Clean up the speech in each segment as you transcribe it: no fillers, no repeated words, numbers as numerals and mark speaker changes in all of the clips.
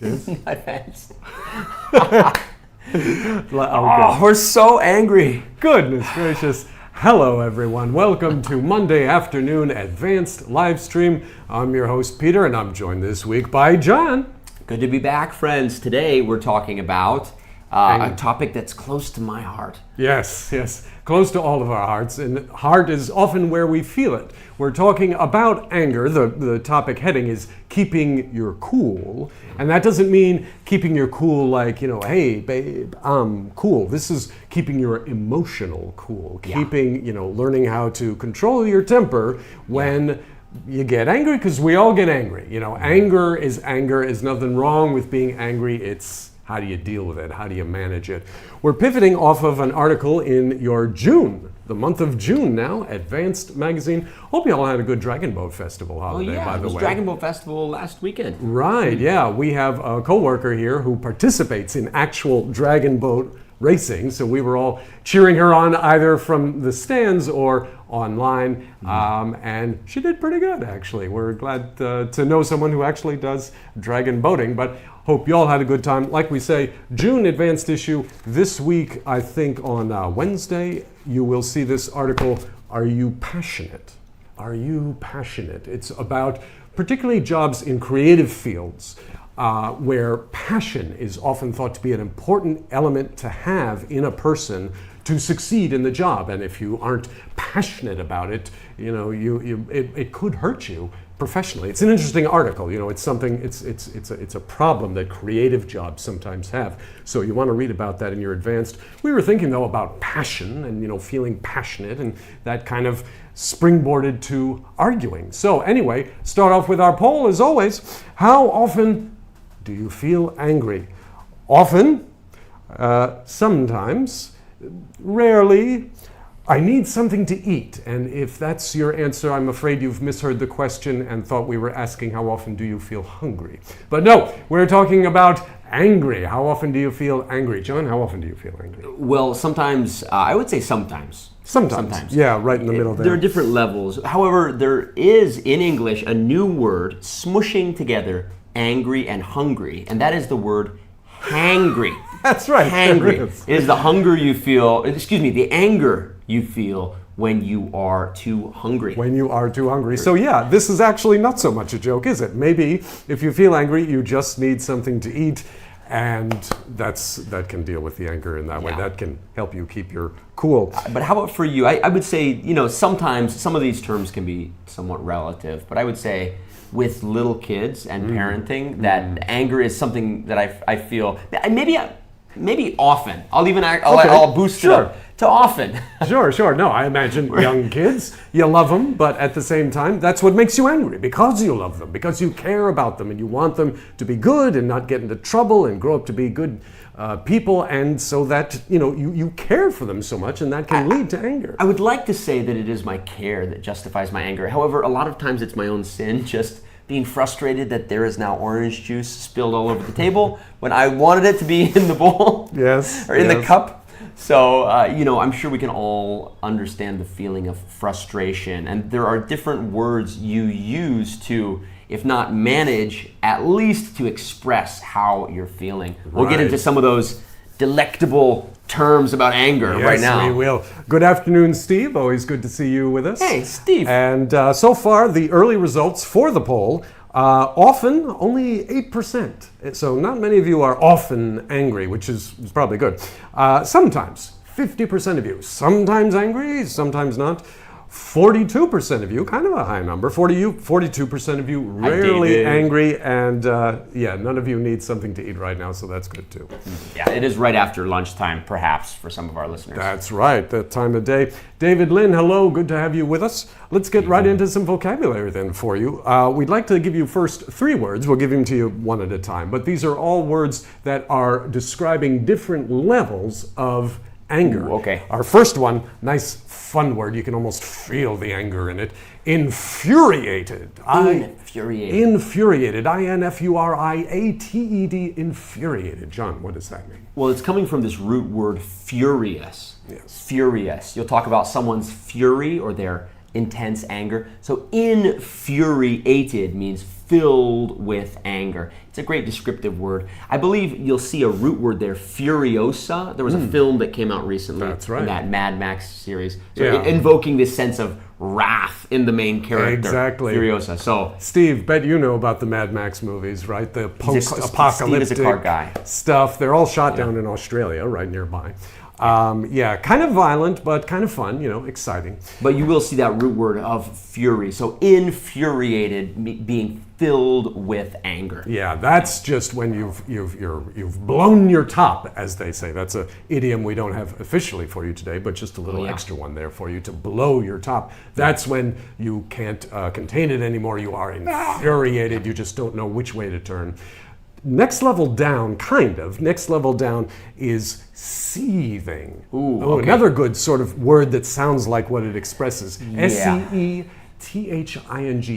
Speaker 1: Advanced. We're so angry.
Speaker 2: Goodness gracious. Hello everyone. Welcome to Monday afternoon advanced live stream. I'm your host Peter and I'm joined this week by John.
Speaker 1: Good to be back, friends. Today we're talking about a topic that's close to my heart.
Speaker 2: Yes. Close to all of our hearts, and heart is often where we feel it. We're talking about anger. The topic heading is keeping your cool, and that doesn't mean keeping your cool like, hey babe, I'm cool. This is keeping your emotional cool, keeping, learning how to control your temper when you get angry, because we all get angry. Anger is nothing wrong with being angry. It's how do you deal with it? How do you manage it? We're pivoting off of an article in your June, the month of June now, Advanced Magazine. Hope you all had a good Dragon Boat Festival holiday, by the way.
Speaker 1: It was Dragon Boat Festival last weekend.
Speaker 2: Right, yeah. We have a co-worker here who participates in actual Dragon Boat racing, so we were all cheering her on either from the stands or online, and she did pretty good, actually. We're glad to know someone who actually does dragon boating, but hope you all had a good time. Like we say, June advanced issue. This week, I think on Wednesday, you will see this article, Are You Passionate? Are you passionate? It's about particularly jobs in creative fields, where passion is often thought to be an important element to have in a person to succeed in the job. And if you aren't passionate about it, it could hurt you professionally. It's an interesting article. It's something. It's a problem that creative jobs sometimes have. So you want to read about that in your advanced. We were thinking though about passion and feeling passionate, and that kind of springboarded to arguing. So anyway, start off with our poll as always. How often do you feel angry? Often, sometimes, rarely. I need something to eat. And if that's your answer, I'm afraid you've misheard the question and thought we were asking how often do you feel hungry. But no, we're talking about angry. How often do you feel angry? John, how often do you feel angry?
Speaker 1: Well, sometimes, I would say sometimes.
Speaker 2: Sometimes. Yeah, right in the middle there.
Speaker 1: There are different levels. However, there is in English a new word smushing together angry and hungry, and that is the word hangry.
Speaker 2: That's right.
Speaker 1: Hangry. It is the hunger you feel, the anger you feel when you are too hungry.
Speaker 2: When you are too hungry. So yeah, this is actually not so much a joke, is it? Maybe if you feel angry, you just need something to eat, and that can deal with the anger in that way. That can help you keep your cool.
Speaker 1: But how about for you? I would say, sometimes some of these terms can be somewhat relative, but I would say with little kids and parenting, that anger is something that I feel, maybe often. I'll boost it up to often.
Speaker 2: Sure. No, I imagine young kids, you love them, but at the same time, that's what makes you angry, because you love them, because you care about them, and you want them to be good and not get into trouble and grow up to be good people, and so that, you care for them so much, and that can lead to anger.
Speaker 1: I would like to say that it is my care that justifies my anger. However, a lot of times it's my own sin, just being frustrated that there is now orange juice spilled all over the table when I wanted it to be in the bowl.
Speaker 2: Yes.
Speaker 1: Or in the cup. So, I'm sure we can all understand the feeling of frustration. And there are different words you use to, if not manage, at least to express how you're feeling. We'll get into some of those delectable terms about anger right now.
Speaker 2: Yes, we will. Good afternoon, Steve. Always good to see you with us.
Speaker 1: Hey, Steve.
Speaker 2: And so far, the early results for the poll, often only 8%. So not many of you are often angry, which is probably good. Sometimes, 50% of you, sometimes angry, sometimes not. 42% of you, kind of a high number, 42% of you rarely angry, and none of you need something to eat right now, so that's good too.
Speaker 1: Yeah, it is right after lunchtime, perhaps, for some of our listeners.
Speaker 2: That's right, that time of day. David Lynn, hello, good to have you with us. Let's get right into some vocabulary then for you. We'd like to give you first 3 words. We'll give them to you one at a time, but these are all words that are describing different levels of anger.
Speaker 1: Ooh, okay.
Speaker 2: Our first one, nice fun word. You can almost feel the anger in it. Infuriated. Infuriated. I-N-F-U-R-I-A-T-E-D. Infuriated. John, what does that mean?
Speaker 1: Well, it's coming from this root word furious.
Speaker 2: Yes.
Speaker 1: Furious. You'll talk about someone's fury or their intense anger. So infuriated means filled with anger. It's a great descriptive word. I believe you'll see a root word there, furiosa. There was a film that came out recently in that Mad Max series. So invoking this sense of wrath in the main character.
Speaker 2: Exactly.
Speaker 1: Furiosa. So,
Speaker 2: Steve, bet you know about the Mad Max movies, right? The post-apocalyptic
Speaker 1: Steve is a car guy.
Speaker 2: stuff. They're all shot down in Australia, right nearby. Kind of violent, but kind of fun, exciting.
Speaker 1: But you will see that root word of fury. So infuriated, being filled with anger.
Speaker 2: Yeah, that's just when you've blown your top, as they say. That's an idiom we don't have officially for you today, but just a little extra one there for you, to blow your top. That's when you can't contain it anymore. You are infuriated. You just don't know which way to turn. Next level down is seething. Another good sort of word that sounds like what it expresses. S-E-E-T-H-I-N-G,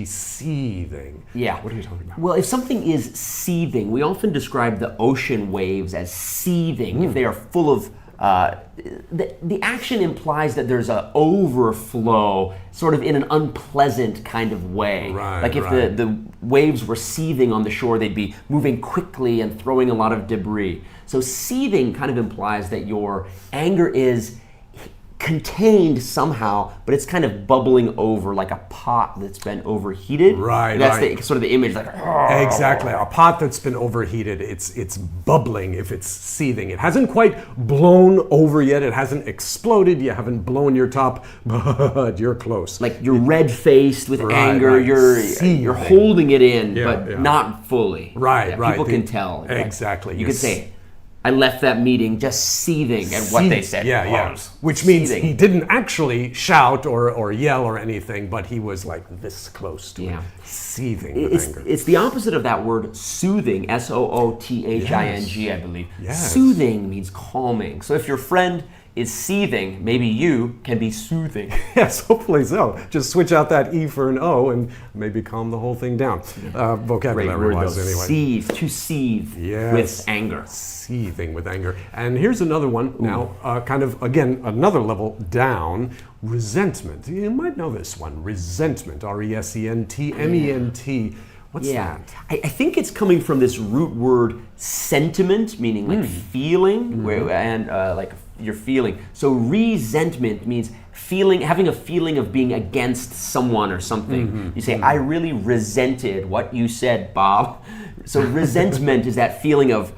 Speaker 2: seething.
Speaker 1: Yeah.
Speaker 2: What are you talking about?
Speaker 1: Well, if something is seething, we often describe the ocean waves as seething if they are full of the action implies that there's an overflow, sort of in an unpleasant kind of way. Like if the waves were seething on the shore, they'd be moving quickly and throwing a lot of debris. So seething kind of implies that your anger is contained somehow, but it's kind of bubbling over like a pot that's been overheated. That's sort of the image, like
Speaker 2: exactly, a pot that's been overheated. It's bubbling if it's seething. It hasn't quite blown over yet. It hasn't exploded. You haven't blown your top, but you're close.
Speaker 1: Like you're red-faced with anger. You're holding it in, but not fully. People can tell.
Speaker 2: Exactly.
Speaker 1: You could say, I left that meeting just seething at what they said.
Speaker 2: Which means he didn't actually shout or yell or anything, but he was like this close to it, seething with anger.
Speaker 1: It's the opposite of that word soothing, S-O-O-T-H-I-N-G, I believe. Soothing means calming. So if your friend is seething, maybe you can be soothing.
Speaker 2: Yes, hopefully so. Just switch out that E for an O and maybe calm the whole thing down. Vocabulary-wise, anyway.
Speaker 1: Seethe, to seethe with anger.
Speaker 2: Seething with anger. And here's another one now, kind of, again, another level down, resentment. You might know this one, resentment, R-E-S-E-N-T-M-E-N-T. What's that?
Speaker 1: I think it's coming from this root word sentiment, meaning like feeling, like you're feeling. So resentment means having a feeling of being against someone or something. You say, I really resented what you said, Bob. So resentment is that feeling of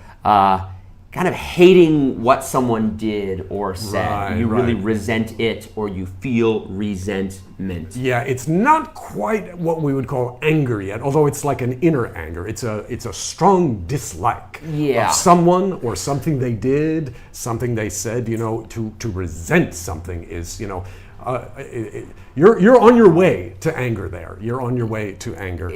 Speaker 1: kind of hating what someone did or said. You really resent it, or you feel resentment.
Speaker 2: Yeah, it's not quite what we would call anger yet, although it's like an inner anger. It's a strong dislike of someone or something they did, something they said. To resent something is, you're on your way to anger there. You're on your way to anger.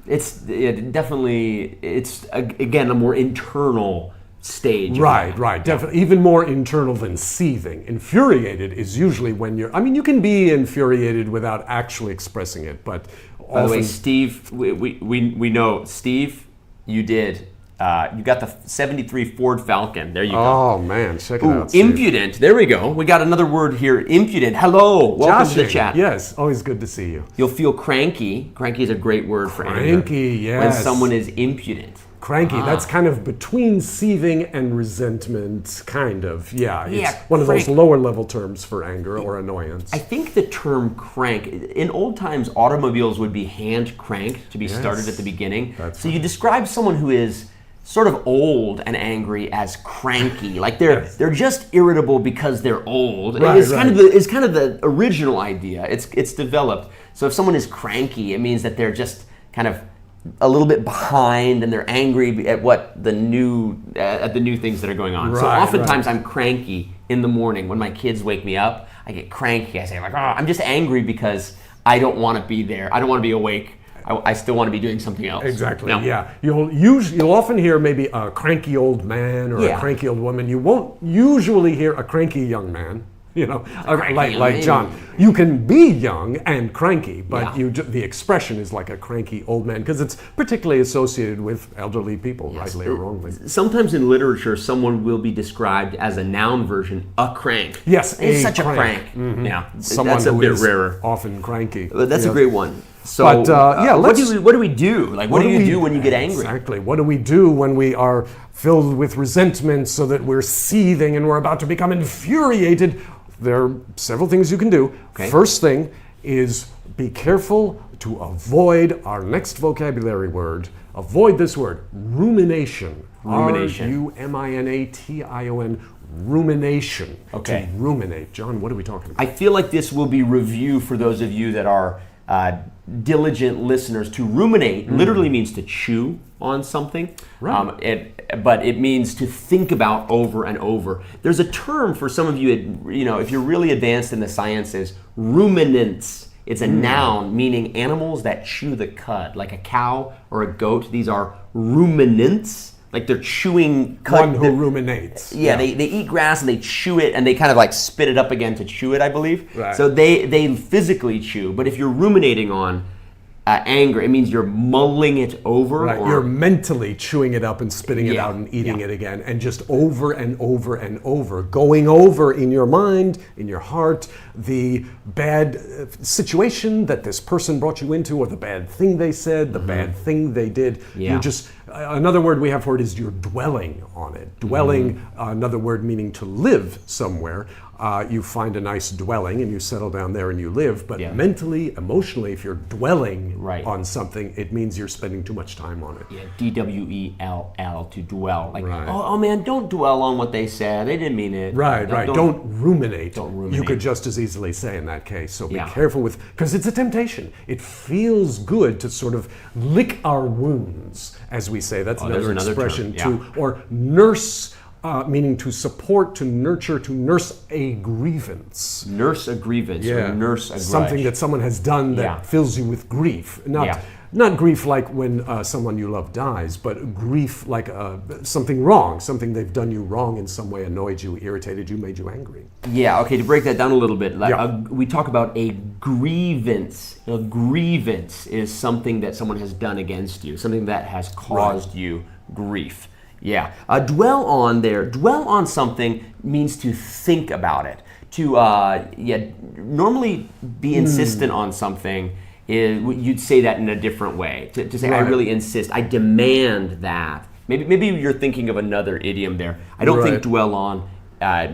Speaker 1: It's definitely, it's again a more internal stage.
Speaker 2: Definitely. Even more internal than seething. Infuriated is usually when you can be infuriated without actually expressing it, but often...
Speaker 1: By the way, Steve, we know, Steve, you did. You got the 73 Ford Falcon. There you go.
Speaker 2: Oh, man. Check it out, Steve.
Speaker 1: Impudent. There we go. We got another word here. Impudent. Hello. Welcome to the chat.
Speaker 2: Yes. Always good to see you.
Speaker 1: You'll feel cranky. Cranky is a great word for anger.
Speaker 2: Cranky, yes.
Speaker 1: When someone is impudent.
Speaker 2: Cranky, that's kind of between seething and resentment, kind of. It's one of those lower level terms for anger or annoyance.
Speaker 1: I think the term crank, in old times, automobiles would be hand cranked to be started at the beginning. So you describe someone who is sort of old and angry as cranky, like they're just irritable because they're old. It's kind of the original idea. It's developed. So if someone is cranky, it means that they're just kind of a little bit behind and they're angry at the new things that are going on. So oftentimes I'm cranky in the morning when my kids wake me up. I get cranky. I say I'm just angry because I don't want to be there. I don't want to be awake. I still want to be doing something else.
Speaker 2: Exactly. You'll often hear maybe a cranky old man or a cranky old woman. You won't usually hear a cranky young man. Like John. You can be young and cranky, but the expression is like a cranky old man because it's particularly associated with elderly people, rightly or wrongly.
Speaker 1: Sometimes in literature, someone will be described as a noun version, a crank.
Speaker 2: Yes,
Speaker 1: it's such a crank.
Speaker 2: Someone
Speaker 1: that's a
Speaker 2: who
Speaker 1: bit
Speaker 2: is
Speaker 1: rarer.
Speaker 2: Often cranky.
Speaker 1: That's a great one. So,
Speaker 2: But, yeah,
Speaker 1: what do we do? Like, what do you do when you get angry?
Speaker 2: Exactly. What do we do when we are filled with resentment so that we're seething and we're about to become infuriated? There are several things you can do.
Speaker 1: Okay.
Speaker 2: First thing is be careful to avoid our next vocabulary word. Avoid this word, rumination.
Speaker 1: Rumination.
Speaker 2: rumination. Rumination.
Speaker 1: Okay.
Speaker 2: To ruminate. John, what are we talking about?
Speaker 1: I feel like this will be review for those of you that are diligent listeners. To ruminate literally means to chew on something.
Speaker 2: Right.
Speaker 1: But it means to think about over and over. There's a term for some of you, if you're really advanced in the sciences, ruminants. It's a noun meaning animals that chew the cud, like a cow or a goat. These are ruminants, like they're chewing cud.
Speaker 2: One who ruminates.
Speaker 1: Yeah, they eat grass and they chew it and they kind of like spit it up again to chew it, I believe.
Speaker 2: Right.
Speaker 1: So they physically chew. But if you're ruminating on anger, it means you're mulling it over.
Speaker 2: Right, you're mentally chewing it up and spitting it
Speaker 1: Yeah,
Speaker 2: out and eating it again, and just over and over and over, going over in your mind, in your heart, the bad situation that this person brought you into, or the bad thing they said, the bad thing they did.
Speaker 1: Yeah.
Speaker 2: You just, another word we have for it is you're dwelling on it. Dwelling, another word meaning to live somewhere. You find a nice dwelling and you settle down there and you live, but mentally, emotionally, if you're dwelling on something, it means you're spending too much time on it.
Speaker 1: Yeah, D-W-E-L-L, to dwell. Like, oh man, don't dwell on what they said. They didn't mean it.
Speaker 2: Right. Don't ruminate.
Speaker 1: Don't ruminate.
Speaker 2: You could just as easily say in that case. So be careful with, because it's a temptation. It feels good to sort of lick our wounds, as we say. That's another expression
Speaker 1: term.
Speaker 2: or nurse. Meaning to support, to nurture, to nurse a grievance.
Speaker 1: Nurse a grievance or nurse a grudge.
Speaker 2: Something that someone has done that fills you with grief. Not grief like when someone you love dies, but grief like something wrong, something they've done you wrong in some way, annoyed you, irritated you, made you angry.
Speaker 1: Yeah, okay, to break that down a little bit, we talk about a grievance. A grievance is something that someone has done against you, something that has caused you grief. Yeah, dwell on something means to think about it. To normally be insistent on something you'd say that in a different way. To say I really insist, I demand that. Maybe you're thinking of another idiom there. I don't think dwell on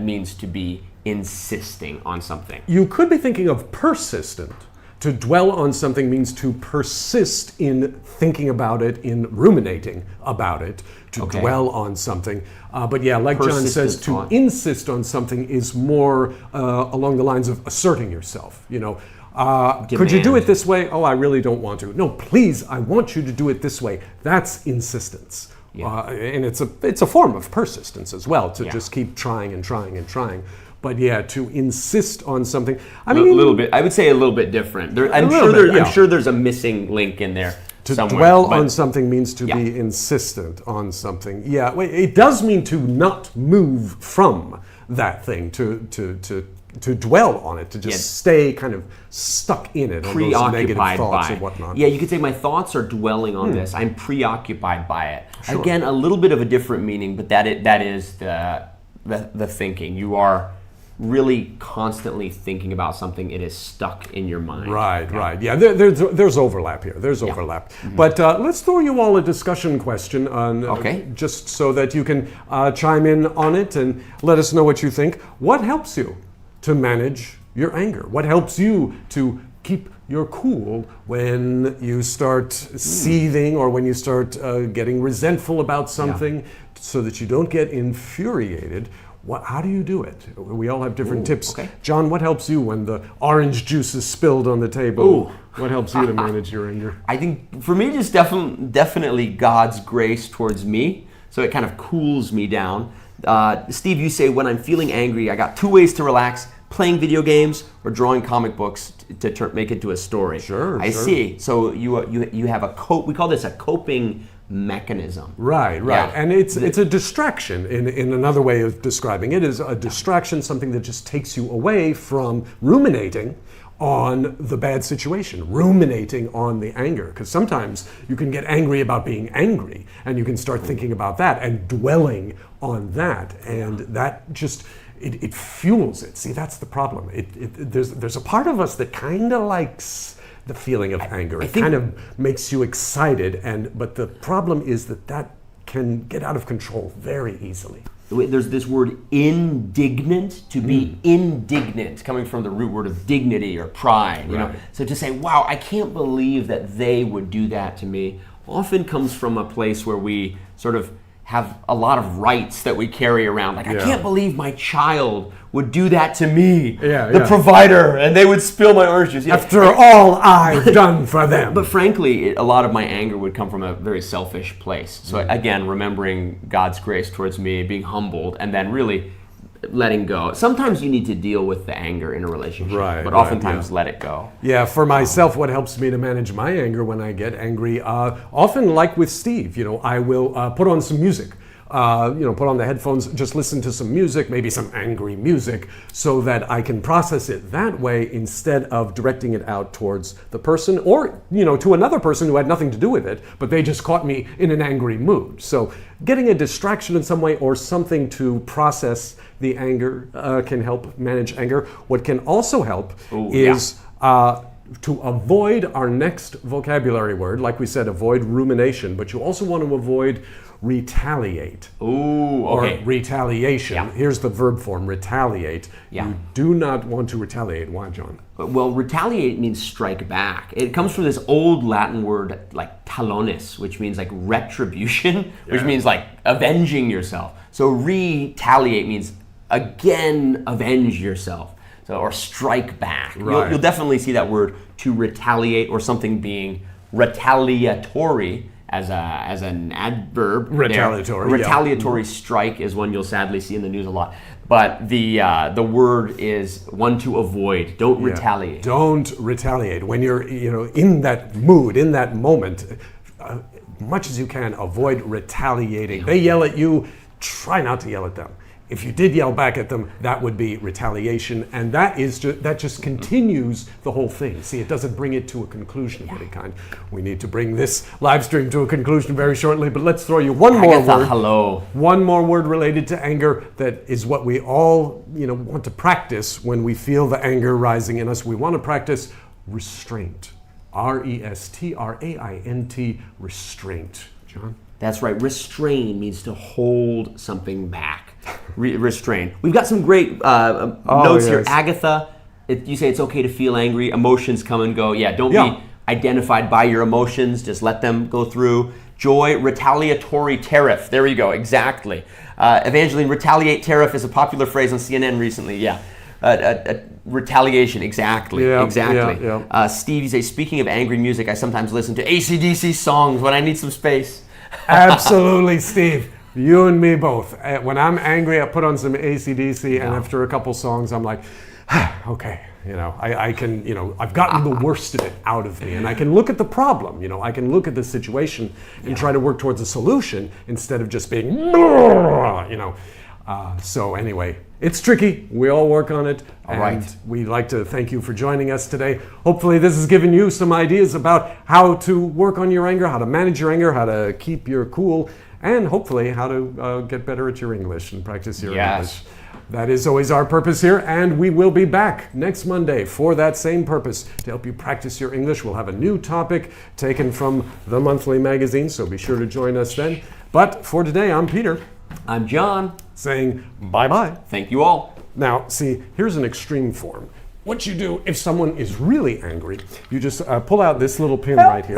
Speaker 1: means to be insisting on something.
Speaker 2: You could be thinking of persistent. To dwell on something means to persist in thinking about it, in ruminating about it, to dwell on something. But yeah, like John says, to insist on something is more along the lines of asserting yourself. Could you do it this way? Oh, I really don't want to. No, please, I want you to do it this way. That's insistence. And it's a form of persistence as well, to just keep trying and trying and trying. But yeah, to insist on something. I mean,
Speaker 1: a little bit. I would say a little bit different. I'm sure there's a missing link in there somewhere.
Speaker 2: To dwell on something means to be insistent on something. Yeah, it does mean to not move from that thing. To dwell on it, to just stay kind of stuck in it, on those negative thoughts and whatnot.
Speaker 1: Yeah, you could say my thoughts are dwelling on this. I'm preoccupied by it. Sure. Again, a little bit of a different meaning, but that is the thinking. You are really constantly thinking about something. It is stuck in your mind.
Speaker 2: Right. Yeah, there's overlap here. There's overlap. Mm-hmm. But let's throw you all a discussion question on, just so that you can chime in on it and let us know what you think. What helps you to manage your anger? What helps you to keep your cool when you start seething or when you start getting resentful about something, so that you don't get infuriated? How do you do it? We all have different tips. Okay. John, what helps you when the orange juice is spilled on the table? What helps you to manage your anger?
Speaker 1: I think for me, just definitely God's grace towards me. So it kind of cools me down. Steve, you say when I'm feeling angry, I got two ways to relax: playing video games or drawing comic books to make it to a story.
Speaker 2: Sure.
Speaker 1: I see. So you have we call this a coping mechanism.
Speaker 2: Right. Yeah. And it's a distraction. In another way of describing it is a distraction, something that just takes you away from ruminating on the bad situation, ruminating on the anger. Because sometimes you can get angry about being angry, and you can start thinking about that and dwelling on that, and that just it fuels it. See, that's the problem. There's a part of us that kind of likes the feeling of anger. It kind of makes you excited, but the problem is that can get out of control very easily.
Speaker 1: There's this word indignant, to be indignant, coming from the root word of dignity or pride. You know? So to say, wow, I can't believe that they would do that to me, often comes from a place where we sort of have a lot of rights that we carry around. Like, I can't believe my child would do that to me, the provider, and they would spill my orange juice.
Speaker 2: After all I've done for them.
Speaker 1: But frankly, a lot of my anger would come from a very selfish place. So again, remembering God's grace towards me, being humbled, and then really letting go. Sometimes you need to deal with the anger in a relationship, but oftentimes let it go.
Speaker 2: Yeah, for myself, what helps me to manage my anger when I get angry, often like with Steve, I will put on some music. Put on the headphones, just listen to some music, maybe some angry music, so that I can process it that way instead of directing it out towards the person or, to another person who had nothing to do with it, but they just caught me in an angry mood. So getting a distraction in some way or something to process the anger can help manage anger. What can also help is to avoid our next vocabulary word. Like we said, avoid rumination, but you also want to avoid retaliate. Or retaliation. Yeah. Here's the verb form, retaliate. Yeah. You do not want to retaliate. Why, John?
Speaker 1: Well, retaliate means strike back. It comes from this old Latin word like talones, which means like retribution, which means like avenging yourself. So retaliate means again avenge yourself. Or strike back. You'll definitely see that word to retaliate or something being retaliatory as an adverb.
Speaker 2: Retaliatory.
Speaker 1: Retaliatory strike is one you'll sadly see in the news a lot. But the word is one to avoid. Don't retaliate.
Speaker 2: Don't retaliate. When you're in that mood, in that moment, much as you can, avoid retaliating. They yell at you, try not to yell at them. If you did yell back at them, that would be retaliation, and that just continues the whole thing. See, it doesn't bring it to a conclusion of any kind. We need to bring this live stream to a conclusion very shortly, but let's throw you one more word.
Speaker 1: Hello.
Speaker 2: One more word related to anger that is what we all want to practice when we feel the anger rising in us. We want to practice restraint. R-E-S-T-R-A-I-N-T, restraint. John?
Speaker 1: That's right. Restrain means to hold something back. Restrain. We've got some great notes here. Agatha, you say it's okay to feel angry. Emotions come and go. Don't be identified by your emotions. Just let them go through. Joy, retaliatory tariff. There we go. Exactly. Evangeline, retaliate tariff is a popular phrase on CNN recently. Retaliation. Exactly. Steve, you say, speaking of angry music, I sometimes listen to AC/DC songs when I need some space.
Speaker 2: Absolutely, Steve. You and me both. When I'm angry, I put on some AC/DC, and after a couple songs, I'm like, okay, I can, I've gotten the worst of it out of me, and I can look at the problem, I can look at the situation and try to work towards a solution instead of just being, so anyway, it's tricky. We all work on it. And we'd like to thank you for joining us today. Hopefully this has given you some ideas about how to work on your anger, how to manage your anger, how to keep your cool, and hopefully how to get better at your English and practice your English. That is always our purpose here, and we will be back next Monday for that same purpose to help you practice your English. We'll have a new topic taken from the monthly magazine, so be sure to join us then. But for today, I'm Peter.
Speaker 1: I'm John.
Speaker 2: Saying bye-bye.
Speaker 1: Thank you all.
Speaker 2: Now, see, here's an extreme form. What you do if someone is really angry, you just pull out this little pin right here.